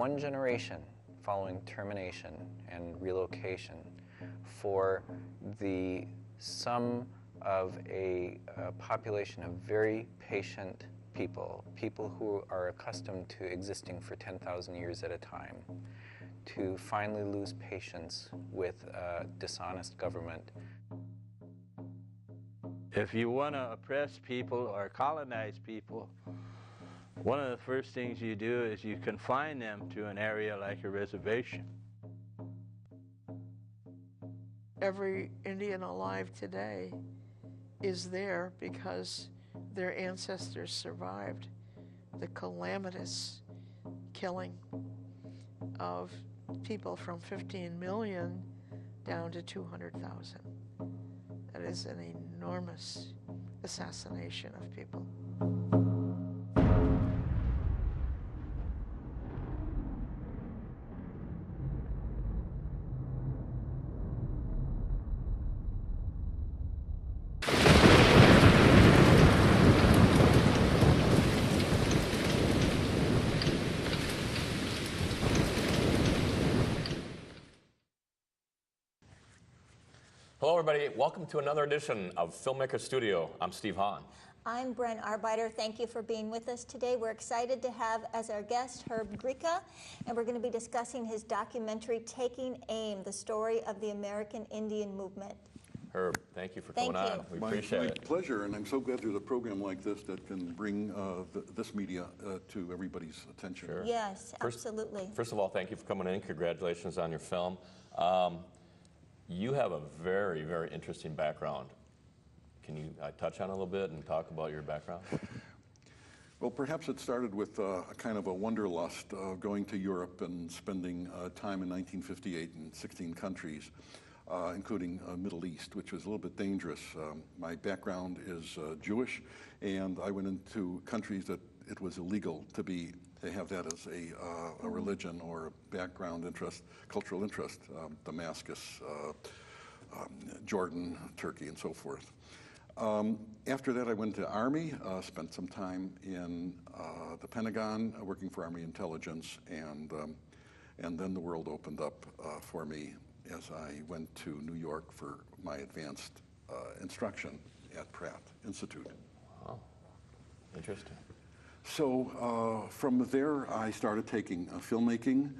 one generation following termination and relocation for the sum of a population of very patient people, people who are accustomed to existing for 10,000 years at a time, to finally lose patience with a dishonest government. If you want to oppress people or colonize people, one of the first things you do is you confine them to an area like a reservation. Every Indian alive today is there because their ancestors survived the calamitous killing of people from 15 million down to 200,000. That is an enormous assassination of people. Hello, everybody. Welcome to another edition of Filmmakers Studio. I'm Steve Hahn. I'm Bren Arbeiter. Thank you for being with us today. We're excited to have as our guest Herb Greika, and we're going to be discussing his documentary, Taking Aim, the story of the American Indian movement. Herb, thank you for coming on. We appreciate it. My pleasure, and I'm so glad there's a program like this that can bring this media to everybody's attention. Sure. Yes, absolutely. First of all, thank you for coming in. Congratulations on your film. You have a very, very interesting background. Can you touch on it a little bit and talk about your background? Well, perhaps it started with a kind of a wanderlust going to Europe and spending time in 1958 in 16 countries, including Middle East, which was a little bit dangerous. My background is Jewish, and I went into countries that it was illegal to have that as a religion or a background interest, cultural interest, Damascus, Jordan, Turkey, and so forth. After that, I went to Army, spent some time in the Pentagon, working for Army intelligence, and then the world opened up for me as I went to New York for my advanced instruction at Pratt Institute. Wow, interesting. So from there, I started taking filmmaking.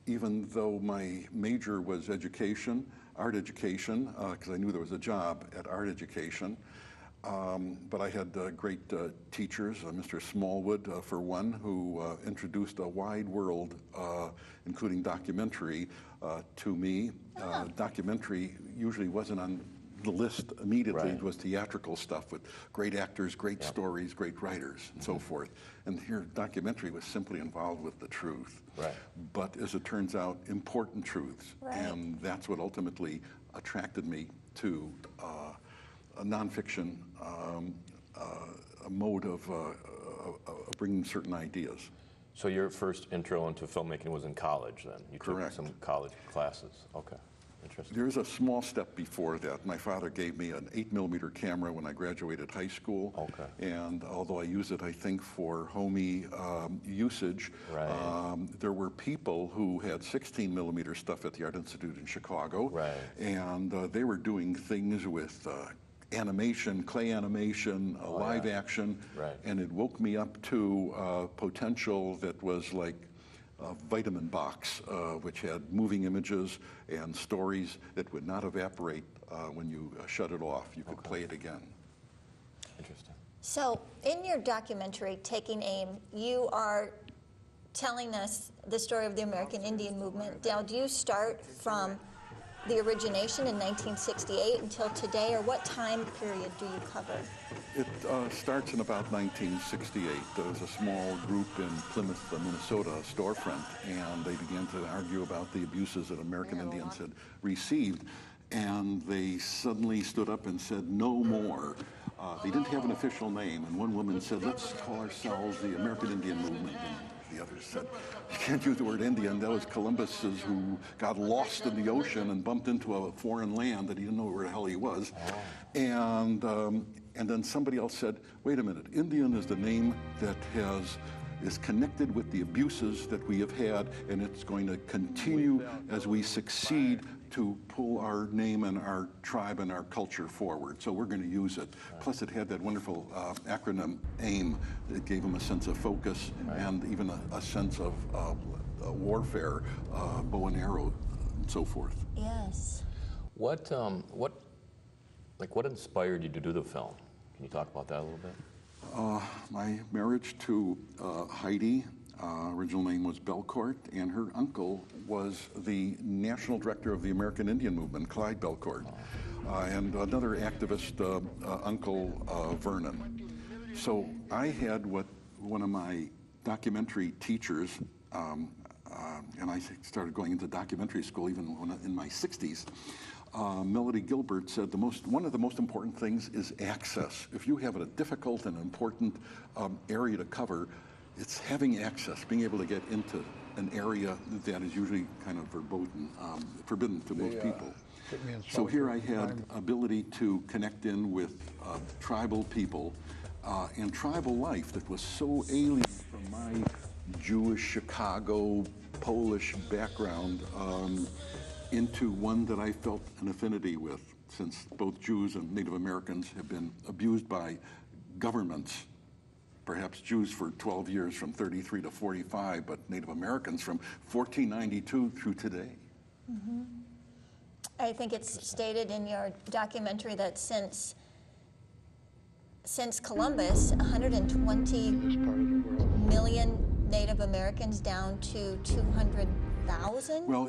Even though my major was education, art education, because I knew there was a job at art education. But I had great teachers, Mr. Smallwood, for one, who introduced a wide world, including documentary, to me. Documentary usually wasn't on the list immediately. Right. It was theatrical stuff with great actors, great stories, great writers, and so forth. And here, documentary was simply involved with the truth. Right. But as it turns out, important truths. Right. And that's what ultimately attracted me to a nonfiction, a mode of bringing certain ideas. So your first intro into filmmaking was in college then? You Correct. took some college classes. Okay. Interesting. There's a small step before that. My father gave me an 8mm camera when I graduated high school. Okay. And although I use it, I think, for homey usage, Right. there were people who had 16mm stuff at the Art Institute in Chicago. Right. And they were doing things with animation, clay animation, live action. Right. And it woke me up to potential that was like a vitamin box, which had moving images and stories that would not evaporate when you shut it off. You could play it again. Interesting. So in your documentary, Taking Aim, you are telling us the story of the American Indian movement. Now, do you start from the origination in 1968 until today, or what time period do you cover? It starts in about 1968. There was a small group in Plymouth, Minnesota, a storefront, and they began to argue about the abuses that American Indians had received. And they suddenly stood up and said, no more. They didn't have an official name, and one woman said, let's call ourselves the American Indian Movement. And the others said, you can't use the word Indian. That was Columbus's who got lost in the ocean and bumped into a foreign land that he didn't know where the hell he was. And then somebody else said, wait a minute, Indian is the name that has is connected with the abuses that we have had, and it's going to continue as we succeed to pull our name and our tribe and our culture forward. So we're going to use it. Plus it had that wonderful acronym AIM. It gave them a sense of focus and even a sense of warfare, bow and arrow, and so forth. Yes. What inspired you to do the film? Can you talk about that a little bit? My marriage to Heidi, original name was Belcourt, and her uncle was the national director of the American Indian Movement, Clyde Belcourt, and another activist, Uncle Vernon. So I had what one of my documentary teachers, and I started going into documentary school even when in my 60s, Melody Gilbert said one of the most important things is access. If you have a difficult and important area to cover, it's having access, being able to get into an area that is usually kind of forbidden to most people. So here I had ability to connect in with tribal people and tribal life that was so alien from my Jewish, Chicago, Polish background into one that I felt an affinity with, since both Jews and Native Americans have been abused by governments. Perhaps Jews for 12 years from 33 to 45, but Native Americans from 1492 through today. Mm-hmm. I think it's stated in your documentary that since Columbus, 120 million Native Americans down to 200,000? Well,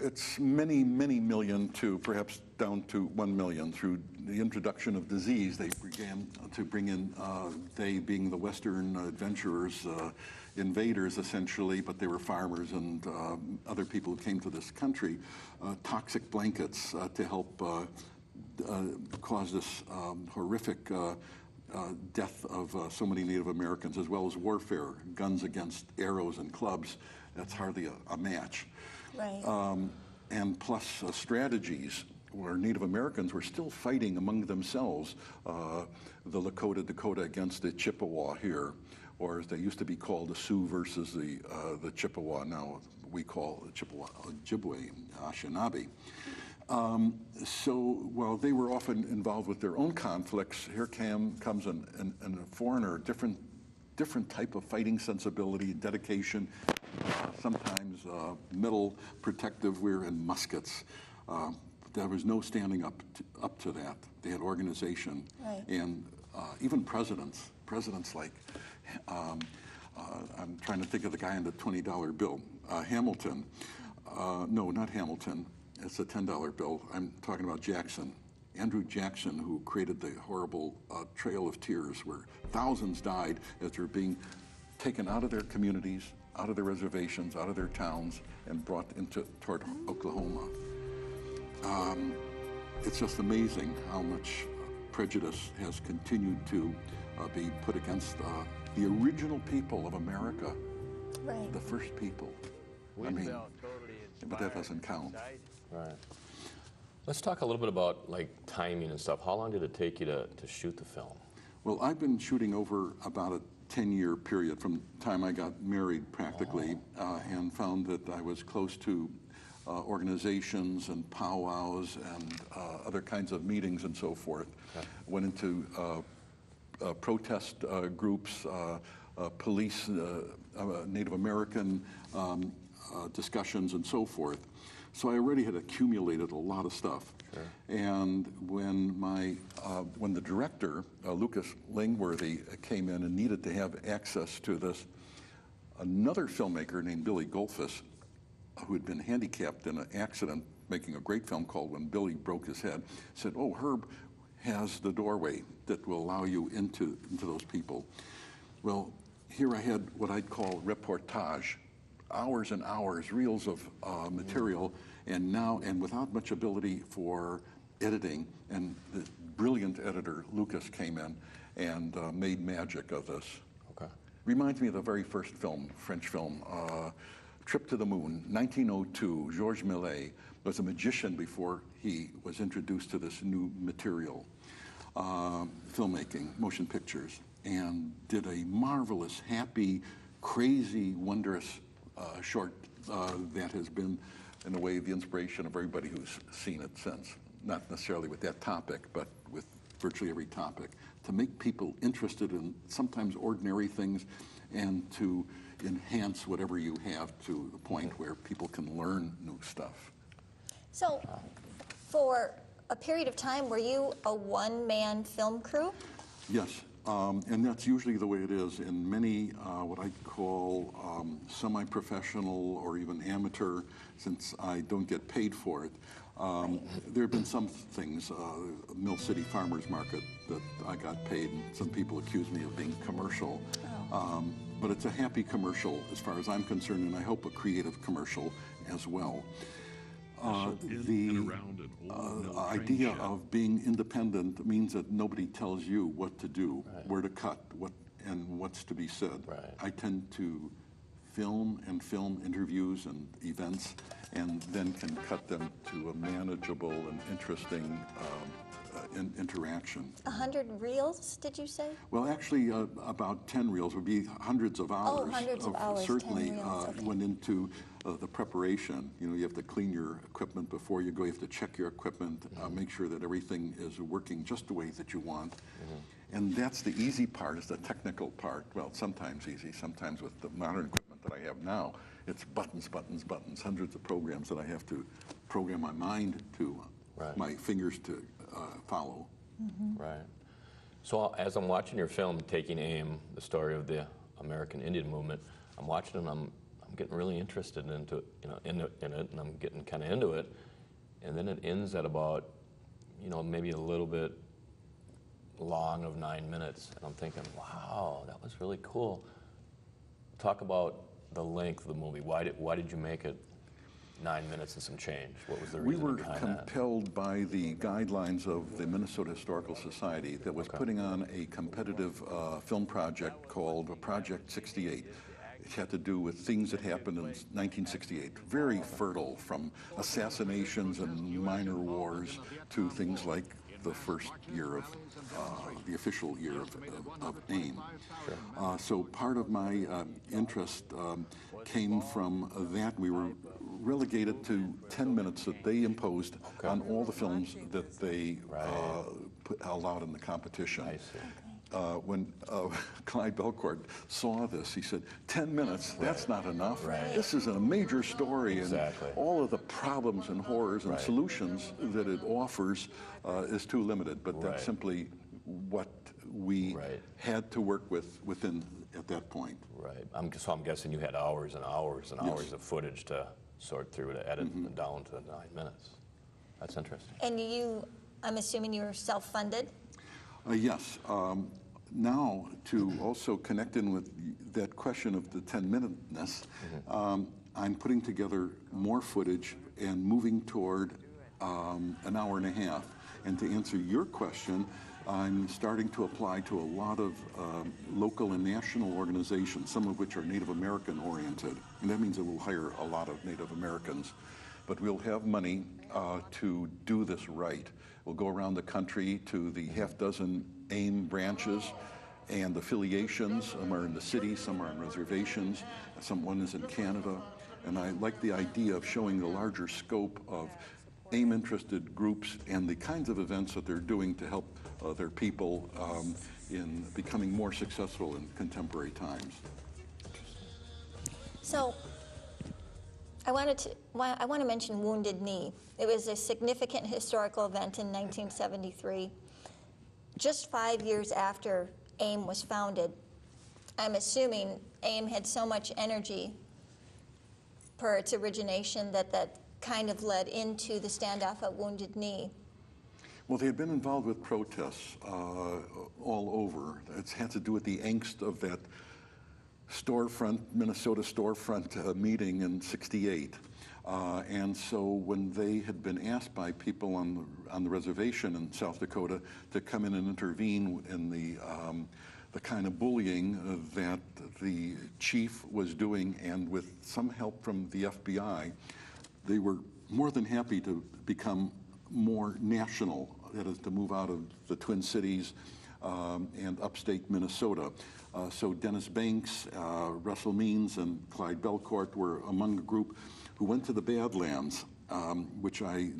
it's many, many million to perhaps down to 1 million. Through the introduction of disease, they began to bring in, they being the Western adventurers, invaders essentially, but they were farmers and other people who came to this country, toxic blankets to help cause this horrific death of so many Native Americans, as well as warfare, guns against arrows and clubs. That's hardly a match. Right. And plus strategies where Native Americans were still fighting among themselves, the Lakota Dakota against the Chippewa here, or as they used to be called, the Sioux versus the Chippewa. Now we call the Chippewa Ojibwe, Anishinaabe. So while they were often involved with their own conflicts, here comes a foreigner, different type of fighting sensibility, dedication, sometimes metal protective wear and muskets. There was no standing up to that. They had organization. Right. And even presidents like, I'm trying to think of the guy on the $20 bill, Hamilton. No, not Hamilton. It's a $10 bill. I'm talking about Jackson. Andrew Jackson, who created the horrible Trail of Tears, where thousands died as they're being taken out of their communities, out of their reservations, out of their towns, and brought toward Oklahoma. It's just amazing how much prejudice has continued to be put against the original people of America, Right. the first people. We I mean, felt totally inspired. but that doesn't count. Right. Let's talk a little bit about like timing and stuff. How long did it take you to shoot the film? Well, I've been shooting over about a 10-year period from the time I got married practically, and found that I was close to organizations and powwows and other kinds of meetings and so forth. Okay. Went into protest groups, police, Native American discussions and so forth. So I already had accumulated a lot of stuff. Sure. And when the director, Lucas Langworthy, came in and needed to have access to this, another filmmaker named Billy Goldfuss, who had been handicapped in an accident making a great film called When Billy Broke His Head, said, "Oh, Herb has the doorway that will allow you into those people." Well, here I had what I'd call reportage, hours and hours, reels of material, and without much ability for editing. And the brilliant editor, Lucas, came in and made magic of this. Okay. Reminds me of the very first film, French film, Trip to the Moon, 1902. Georges Méliès was a magician before he was introduced to this new material, filmmaking, motion pictures. and did a marvelous, happy, crazy, wondrous short that has been, in a way, the inspiration of everybody who's seen it since. Not necessarily with that topic, but with virtually every topic, to make people interested in sometimes ordinary things and to enhance whatever you have to the point where people can learn new stuff. So, for a period of time, were you a one-man film crew? Yes, and that's usually the way it is in many what I call semi-professional or even amateur, since I don't get paid for it. There have been some things, Mill City Farmers Market, that I got paid, and some people accuse me of being commercial. But it's a happy commercial as far as I'm concerned, and I hope a creative commercial as well. The idea of being independent means that nobody tells you what to do, where to cut, and what's to be said. I tend to film interviews and events, and then can cut them to a manageable and interesting interaction. 100 reels, did you say? Well, actually, about 10 reels would be hundreds of hours. Oh, hundreds of hours, Certainly 10 reels, okay. went into the preparation. You know, you have to clean your equipment before you go. You have to check your equipment, make sure that everything is working just the way that you want. And that's the easy part, is the technical part. Well, sometimes easy, sometimes with the modern equipment that I have now, it's buttons, buttons, buttons, hundreds of programs that I have to program my mind to, my fingers to follow. Right. So as I'm watching your film, Taking Aim, the story of the American Indian movement, I'm watching and I'm getting really interested into in it, and I'm getting kind of into it, and then it ends at about, maybe a little bit long of 9 minutes, and I'm thinking, wow, that was really cool. Talk about the length of the movie. Why did you make it 9 minutes and some change? What was the reason We were behind compelled by the guidelines of the Minnesota Historical Society that was putting on a competitive film project called Project 68. It had to do with things that happened in 1968, very fertile, from assassinations and minor wars to things like the first year of, the official year of AIM. So part of my interest came from that. We were relegated to 10 minutes that they imposed on all the films that they allowed in the competition. I see. When Clyde Belcourt saw this, he said, 10 minutes, that's not enough. This is a major story, and all of the problems and horrors and solutions that it offers is too limited. But that's simply what we had to work within at that point. Right. So I'm guessing you had hours and hours and hours of footage to sort through, to edit down to 9 minutes. That's interesting. And I'm assuming you were self-funded? Yes. Now, to also connect in with that question of the 10-minuteness, I'm putting together more footage and moving toward an hour and a half. And to answer your question, I'm starting to apply to a lot of local and national organizations, some of which are Native American oriented. And that means that we'll hire a lot of Native Americans. But we'll have money to do this right. We'll go around the country to the half-dozen AIM branches and affiliations. Some are in the city, some are on reservations, one is in Canada. And I like the idea of showing the larger scope of AIM-interested groups and the kinds of events that they're doing to help their people in becoming more successful in contemporary times. So, I want to mention Wounded Knee. It was a significant historical event in 1973. Just 5 years after AIM was founded, I'm assuming AIM had so much energy per its origination that kind of led into the standoff at Wounded Knee. Well, they had been involved with protests all over. It's had to do with the angst of that Minnesota storefront meeting in '68. And so when they had been asked by people on the reservation in South Dakota to come in and intervene in the kind of bullying that the chief was doing, and with some help from the FBI, they were more than happy to become more national, that is, to move out of the Twin Cities and upstate Minnesota. So Dennis Banks, Russell Means, and Clyde Belcourt were among a group who went to the Badlands, which I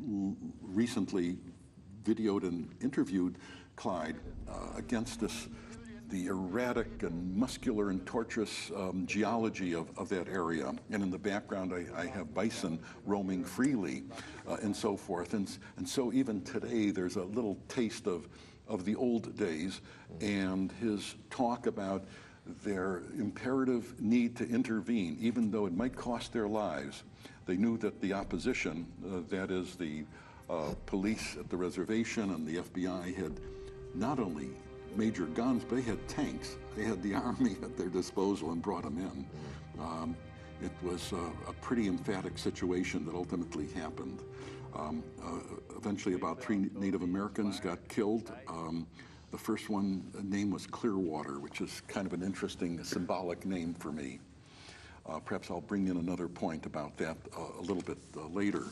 recently videoed and interviewed Clyde against the erratic and muscular and tortuous geology of that area. And in the background, I have bison roaming freely and so forth. And so even today, there's a little taste of the old days, and his talk about their imperative need to intervene, even though it might cost their lives. They knew that the opposition, that is the police at the reservation and the FBI, had not only major guns, but they had tanks. They had the army at their disposal and brought them in. It was a pretty emphatic situation that ultimately happened. Eventually about 3 Native Americans got killed. The first one name was Clearwater, which is kind of an interesting symbolic name for me. Perhaps I'll bring in another point about that a little bit later.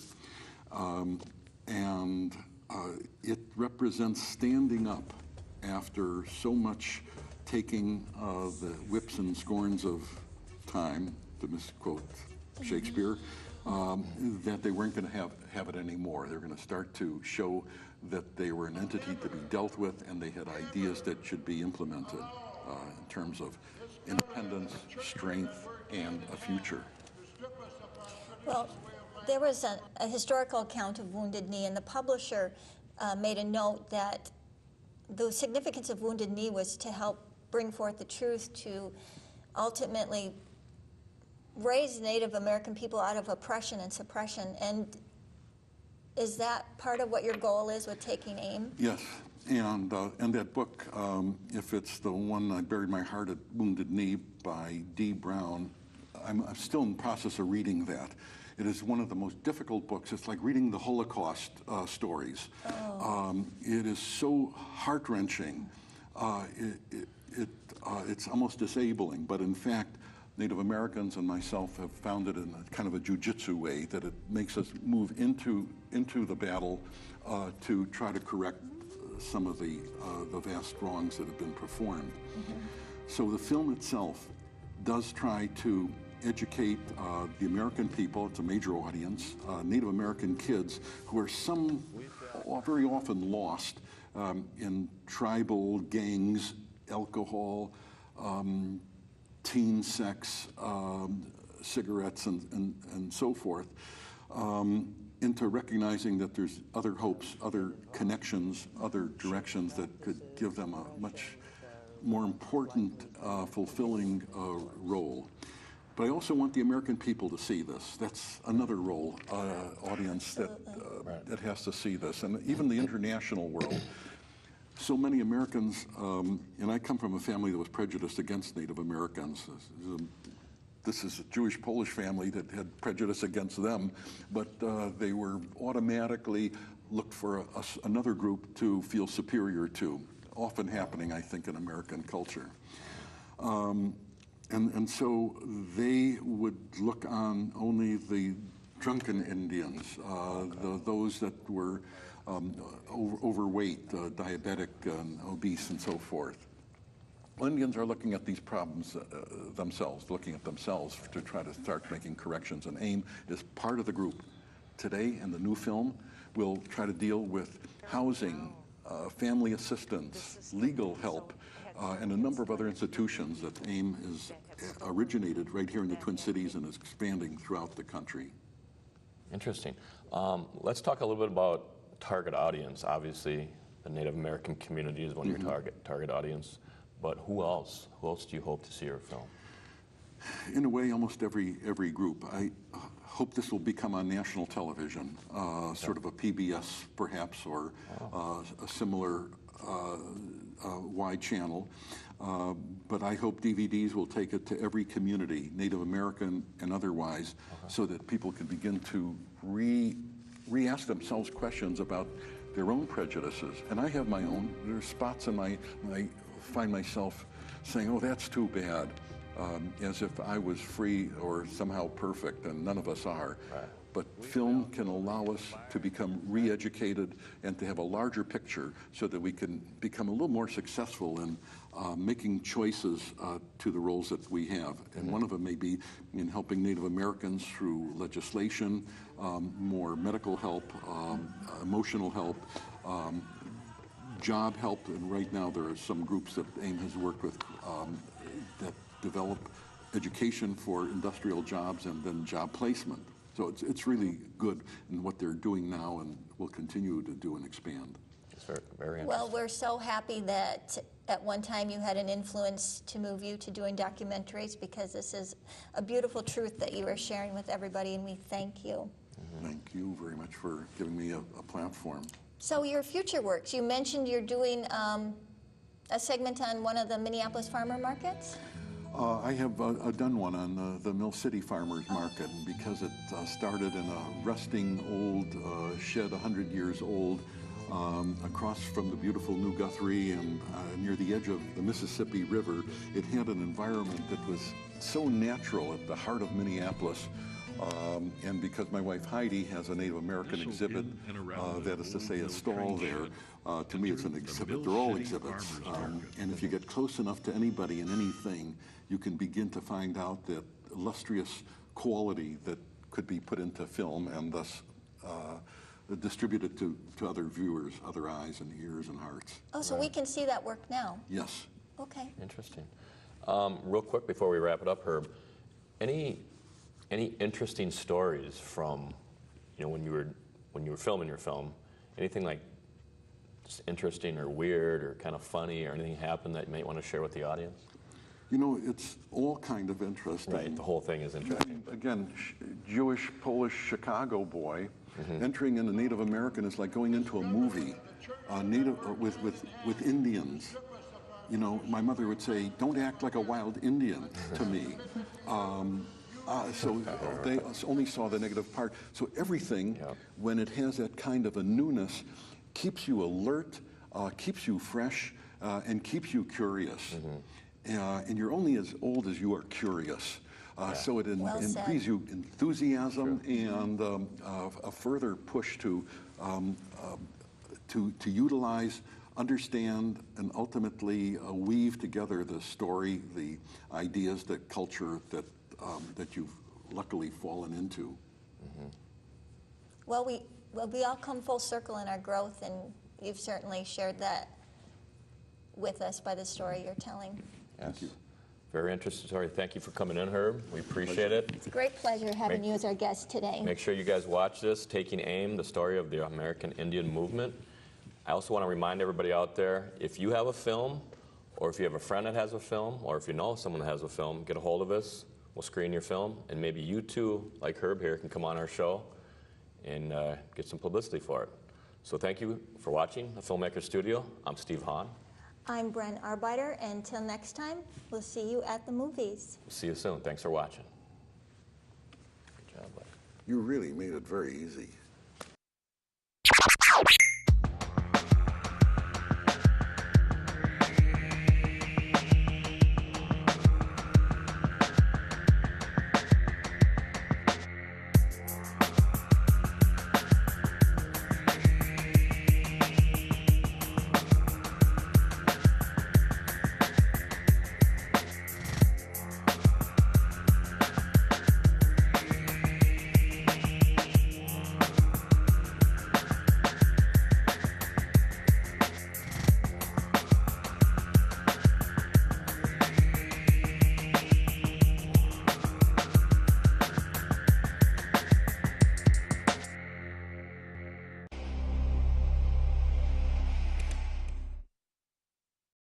It represents standing up after so much taking the whips and scorns of time, to misquote Shakespeare, that they weren't going to have it anymore. They're going to start to show that they were an entity to be dealt with, and they had ideas that should be implemented in terms of independence, strength, and a future. Well, there was a historical account of Wounded Knee, and the publisher made a note that the significance of Wounded Knee was to help bring forth the truth, to ultimately raise Native American people out of oppression and suppression. And is that part of what your goal is with Taking Aim? Yes, and that book, if it's the one I Buried My Heart at Wounded Knee by D. Brown, I'm still in the process of reading that. It is one of the most difficult books. It's like reading the Holocaust stories. Oh. It is so heart-wrenching. It's almost disabling, but in fact, Native Americans and myself have found it in a kind of a jujitsu way, that it makes us move into the battle to try to correct some of the vast wrongs that have been performed. Mm-hmm. So the film itself does try to educate the American people. It's a major audience, Native American kids who are very often lost in tribal gangs, alcohol, teen sex, cigarettes, and so forth, into recognizing that there's other hopes, other connections, other directions that could give them a much more important, fulfilling role. But I also want the American people to see this. That's another role, audience that has to see this, and even the international world. So many Americans, and I come from a family that was prejudiced against Native Americans. This is a Jewish-Polish family that had prejudice against them, but they were automatically looked for another group to feel superior to, often happening, I think, in American culture. And so they would look on only the drunken Indians, those that were overweight, diabetic, and obese, and so forth. Well, Indians are looking at these problems themselves, looking at themselves to try to start making corrections, and AIM is part of the group. Today, in the new film, we'll try to deal with housing, family assistance, legal help, and a number of other institutions that AIM is originated right here in the Twin Cities and is expanding throughout the country. Interesting. Let's talk a little bit about target audience. Obviously, the Native American community is one of your target audience, but who else? Who else do you hope to see your film? In a way, almost every group. I hope this will become on national television, sort of a PBS perhaps, or a similar wide channel. But I hope DVDs will take it to every community, Native American and otherwise, so that people can begin to re-ask themselves questions about their own prejudices. And I have my own. There are spots in I find myself saying, oh, that's too bad, as if I was free or somehow perfect, and none of us are. Right. but film can allow us to become re-educated and to have a larger picture so that we can become a little more successful in making choices to the roles that we have. And one of them may be in helping Native Americans through legislation, more medical help, emotional help, job help, and right now there are some groups that AIM has worked with that develop education for industrial jobs and then job placement. So it's really good in what they're doing now and will continue to do and expand. It's very, very interesting. Well, we're so happy that at one time you had an influence to move you to doing documentaries, because this is a beautiful truth that you are sharing with everybody, and we thank you. Thank you very much for giving me a platform. So your future works, you mentioned you're doing a segment on one of the Minneapolis farmer markets? I have done one on the Mill City Farmers Market, and because it started in a rusting old shed, 100 years old, across from the beautiful New Guthrie and near the edge of the Mississippi River. It had an environment that was so natural at the heart of Minneapolis. And because my wife Heidi has a Native American exhibit, that is to say a stall there, to me it's an exhibit. They're all exhibits. And if you get close enough to anybody and anything, you can begin to find out that illustrious quality that could be put into film and thus distributed to other viewers, other eyes and ears and hearts. Oh, so we can see that work now? Yes. Okay. Interesting. Real quick before we wrap it up, Herb, any interesting stories from, you know, when you were filming your film? Anything like just interesting or weird or kind of funny or anything happened that you might want to share with the audience? You know, it's all kind of interesting. Right, the whole thing is interesting. Again, Jewish, Polish, Chicago boy, entering into Native American is like going into a movie, with Indians. You know, my mother would say, "Don't act like a wild Indian" to me. So they only saw the negative part. So everything, when it has that kind of a newness, keeps you alert, keeps you fresh, and keeps you curious. And you're only as old as you are curious. So it breeds you enthusiasm and a further push to utilize, understand, and ultimately weave together the story, the ideas, the culture that you've luckily fallen into. Well, we all come full circle in our growth, and you've certainly shared that with us by the story you're telling. Yes. Thank you. Very interesting story. Thank you for coming in, Herb. We appreciate it. It's a great pleasure having you as our guest today. Make sure you guys watch this, Taking Aim, the story of the American Indian movement. I also want to remind everybody out there, if you have a film, or if you have a friend that has a film, or if you know someone that has a film, get a hold of us. We'll screen your film, and maybe you too, like Herb here, can come on our show and get some publicity for it. So thank you for watching the Filmmakers Studio. I'm Steve Hahn. I'm Bren Arbeiter, and until next time, we'll see you at the movies. We'll see you soon. Thanks for watching. Good job, bud. You really made it very easy.